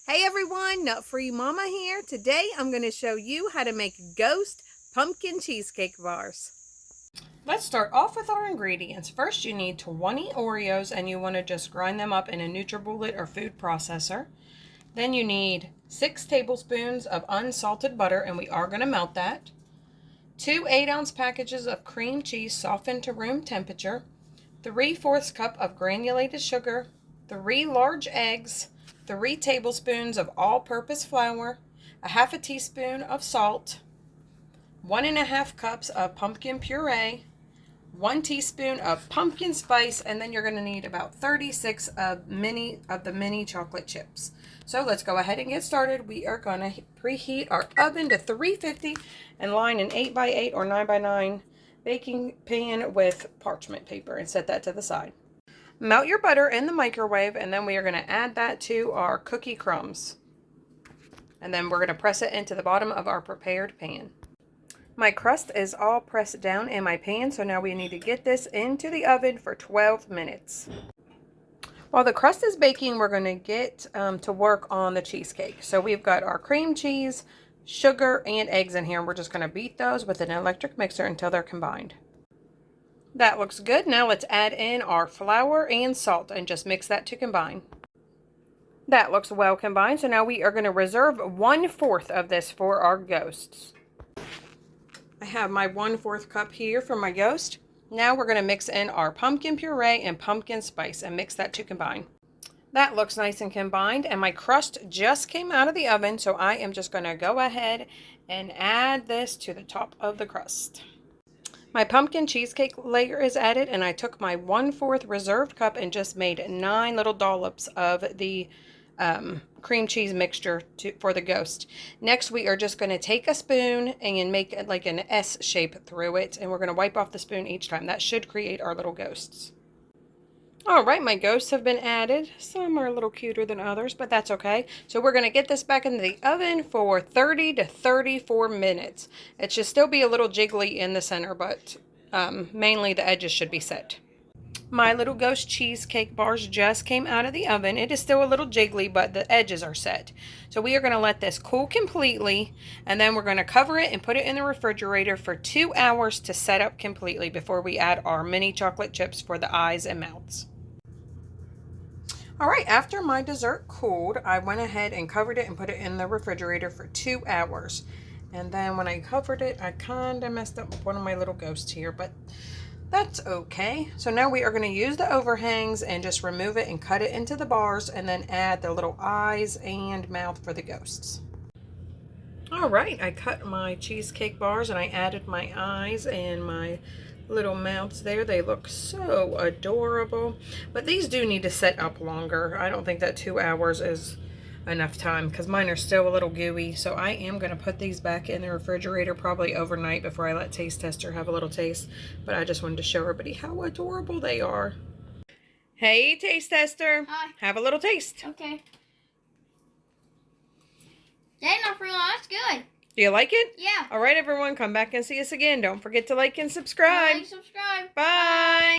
Hey everyone, Nut Free Mama here. Today I'm going to show you how to make ghost pumpkin cheesecake bars. Let's start off with our ingredients. First you need 20 Oreos and you want to just grind them up in a Nutribullet or food processor. Then you need 6 tablespoons of unsalted butter, and we are going to melt that. 2 8-ounce packages of cream cheese softened to room temperature. 3/4 cup of granulated sugar. 3 large eggs. 3 tablespoons of all-purpose flour, a half a teaspoon of salt, 1.5 cups of pumpkin puree, 1 teaspoon of pumpkin spice, and then you're going to need about 36 of the mini chocolate chips. So let's go ahead and get started. We are going to preheat our oven to 350 and line an 8x8 or 9x9 baking pan with parchment paper and set that to the side. Melt your butter in the microwave, and then we are going to add that to our cookie crumbs. And then we're going to press it into the bottom of our prepared pan. My crust is all pressed down in my pan, so now we need to get this into the oven for 12 minutes. While the crust is baking, we're going to get to work on the cheesecake. So we've got our cream cheese, sugar, and eggs in here, and we're just going to beat those with an electric mixer until they're combined. That looks good. Now let's add in our flour and salt and just mix that to combine. That looks well combined, so now we are going to reserve 1/4 of this for our ghosts. I have my 1/4 cup here for my ghost. Now we're going to mix in our pumpkin puree and pumpkin spice and mix that to combine. That looks nice and combined, and my crust just came out of the oven, so I am just going to go ahead and add this to the top of the crust. My pumpkin cheesecake layer is added, and I took my 1/4 reserved cup and just made 9 little dollops of the cream cheese mixture for the ghost. Next, we are just going to take a spoon and make it like an S shape through it, and we're going to wipe off the spoon each time. That should create our little ghosts. Alright, my ghosts have been added. Some are a little cuter than others, but that's okay. So we're going to get this back into the oven for 30 to 34 minutes. It should still be a little jiggly in the center, but mainly the edges should be set. My little ghost cheesecake bars just came out of the oven. It is still a little jiggly, but the edges are set. So we are going to let this cool completely, and then we're going to cover it and put it in the refrigerator for 2 hours to set up completely before we add our mini chocolate chips for the eyes and mouths. Alright, after my dessert cooled, I went ahead and covered it and put it in the refrigerator for 2 hours. And then when I covered it, I kind of messed up one of my little ghosts here, but that's okay. So now we are going to use the overhangs and just remove it and cut it into the bars, and then add the little eyes and mouth for the ghosts. Alright, I cut my cheesecake bars and I added my eyes and my little mouths there. They look so adorable, but these do need to set up longer. I don't think that 2 hours is enough time because mine are still a little gooey, so I am going to put these back in the refrigerator probably overnight before I let Taste Tester have a little taste. But I just wanted to show everybody how adorable they are. Hey, Taste Tester. Hi. Have a little taste. Okay. That's not for long. That's good. Do you like it? Yeah. All right, everyone, come back and see us again. Don't forget to like and subscribe. Like, subscribe. Bye.